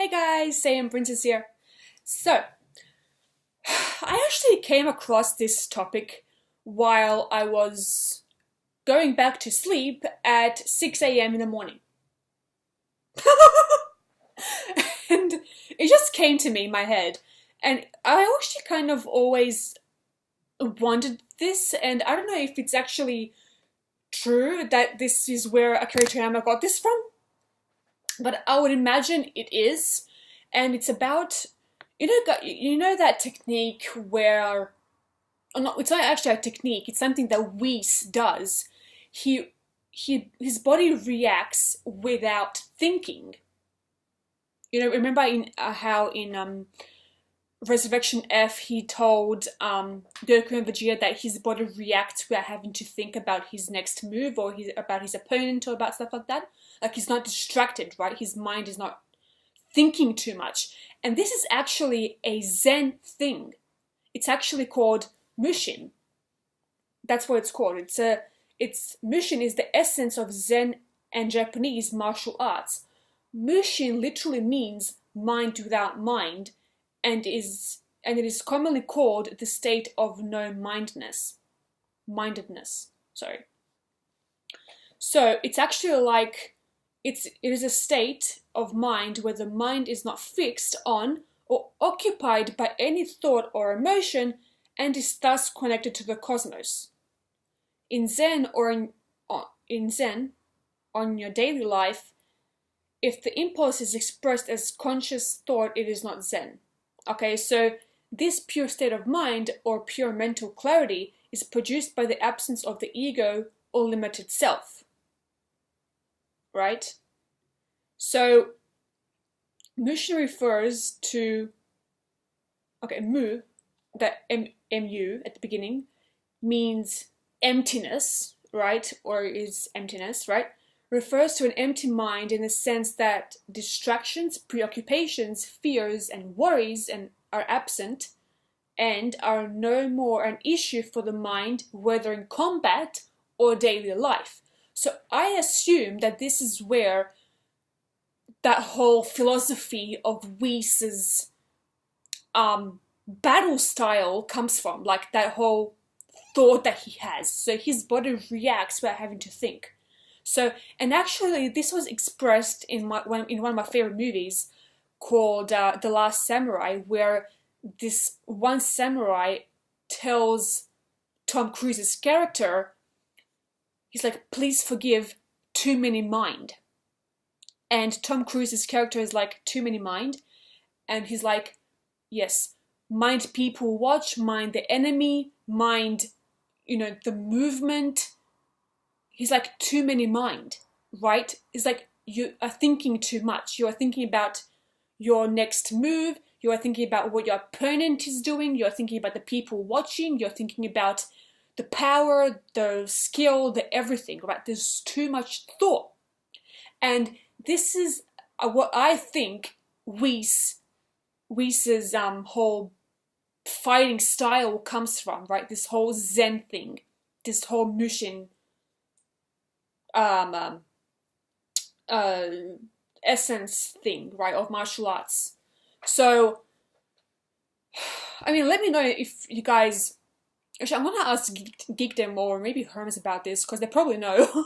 Hey guys, SaiyanPrincess here. So, I actually came across this topic while I was going back to sleep at 6 a.m. in the morning. And it just came to me in my head. And I actually kind of always wondered this, and I don't know if it's actually true that this is where Akira Toriyama got this from, but I would imagine it is. And it's about, you know that technique where, or not, it's not actually a technique, it's something that Whis does. His body reacts without thinking. Remember how in Resurrection F he told Goku and Vegeta that his body reacts without having to think about his next move or about his opponent or about stuff like that? Like, he's not distracted, right? His mind is not thinking too much. And this is actually a Zen thing. It's actually called Mushin. That's what it's called. Mushin is the essence of Zen and Japanese martial arts. Mushin literally means mind without mind, and it is commonly called the state of no-mindedness. So it's actually like it is a state of mind where the mind is not fixed on or occupied by any thought or emotion, and is thus connected to the cosmos. In Zen on your daily life, if the impulse is expressed as conscious thought, it is not Zen. Okay, so this pure state of mind or pure mental clarity is produced by the absence of the ego or limited self. Right? So, Mushin refers to, mu, that mu at the beginning, means emptiness, right? Or is emptiness, right? Refers to an empty mind in the sense that distractions, preoccupations, fears, and worries are absent and are no more an issue for the mind, whether in combat or daily life. So I assume that this is where that whole philosophy of Whis' battle style comes from, like that whole thought that he has. So his body reacts without having to think. So, and actually this was expressed in one of my favorite movies called The Last Samurai, where this one samurai tells Tom Cruise's character, he's like, please forgive too many mind. And Tom Cruise's character is like, too many mind? And he's like, yes, mind people watch, mind the enemy, mind, the movement. He's like, too many mind, right? It's like, you are thinking too much. You are thinking about your next move. You are thinking about what your opponent is doing. You are thinking about the people watching. You're thinking about the power, the skill, the everything, right? There's too much thought. And this is what I think Whis' whole fighting style comes from, right? This whole Zen thing, this whole Mushin essence thing, right, of martial arts. So, I mean, let me know if you guys. Actually, I'm gonna ask Geekdom or maybe Hermes about this because they probably know.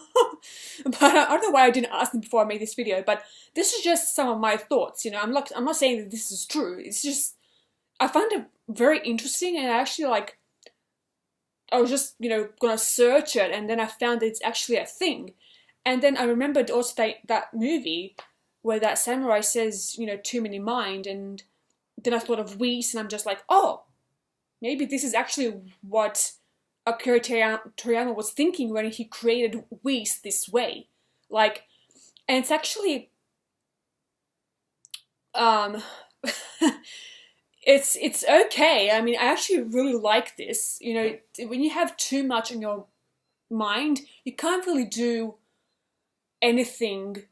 But I don't know why I didn't ask them before I made this video. But this is just some of my thoughts. I'm not saying that this is true. It's just I find it very interesting, and I actually I was just gonna search it, and then I found that it's actually a thing. And then I remembered also that movie where that samurai says, too many mind, and then I thought of Whis, and I'm just like, oh, maybe this is actually what Akira Toriyama was thinking when he created Whis this way. And it's actually, it's okay. I mean, I actually really like this. When you have too much on your mind, you can't really do anything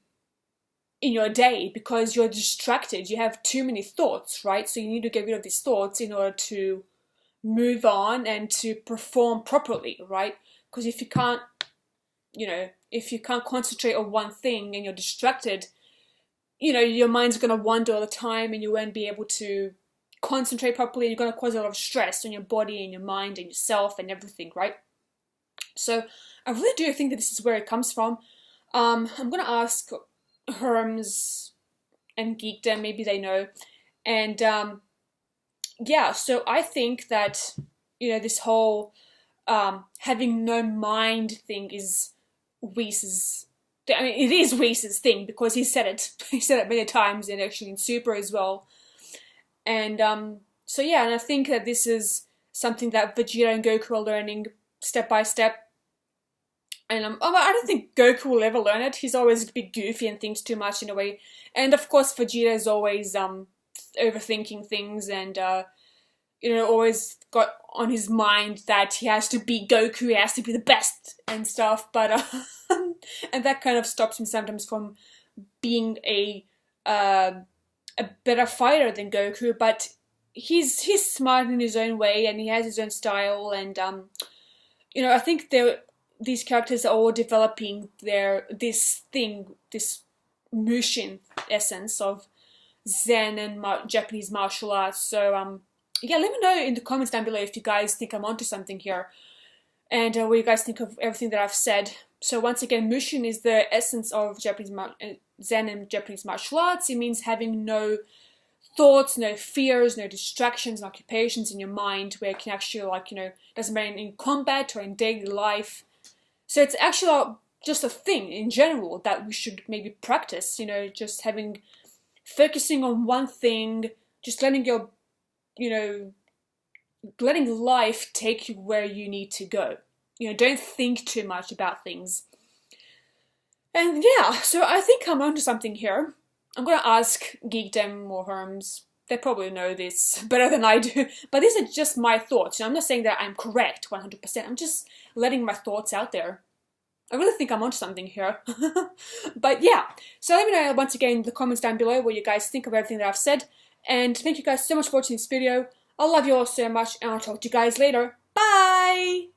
in your day because you're distracted. You have too many thoughts, right? So you need to get rid of these thoughts in order to move on and to perform properly, right? Because if you can't concentrate on one thing and you're distracted, you know, your mind's going to wander all the time and you won't be able to concentrate properly. You're going to cause a lot of stress on your body and your mind and yourself and everything, right? So I really do think that this is where it comes from. I'm going to ask Herms and Geekdom, maybe they know. And yeah, so I think that, you know, this whole having no mind thing is Whis'. I mean, it is Whis' thing because he said it. He said it many times, and actually in Super as well. And so yeah, and I think that this is something that Vegeta and Goku are learning step by step. And I don't think Goku will ever learn it. He's always a bit goofy and thinks too much in a way. And of course, Vegeta is always overthinking things and you know, always got on his mind that he has to be Goku, he has to be the best and stuff. But and that kind of stops him sometimes from being a better fighter than Goku. But he's smart in his own way and he has his own style. And you know, I think these characters are all developing this Mushin essence of Zen and Japanese martial arts. So yeah, let me know in the comments down below if you guys think I'm onto something here, and what you guys think of everything that I've said. So once again, Mushin is the essence of Zen and Japanese martial arts. It means having no thoughts, no fears, no distractions, no occupations in your mind, where it can actually, like, you know, doesn't matter in combat or in daily life. So it's actually just a thing in general that we should maybe practice, you know, just focusing on one thing, just letting letting life take you where you need to go. You know, don't think too much about things. And yeah, so I think I'm onto something here. I'm gonna ask Geekdom or Herms. They probably know this better than I do, but these are just my thoughts. You know, I'm not saying that I'm correct 100%. I'm just letting my thoughts out there. I really think I'm onto something here. But yeah, so let me know once again in the comments down below what you guys think of everything that I've said. And thank you guys so much for watching this video. I love you all so much, and I'll talk to you guys later. Bye!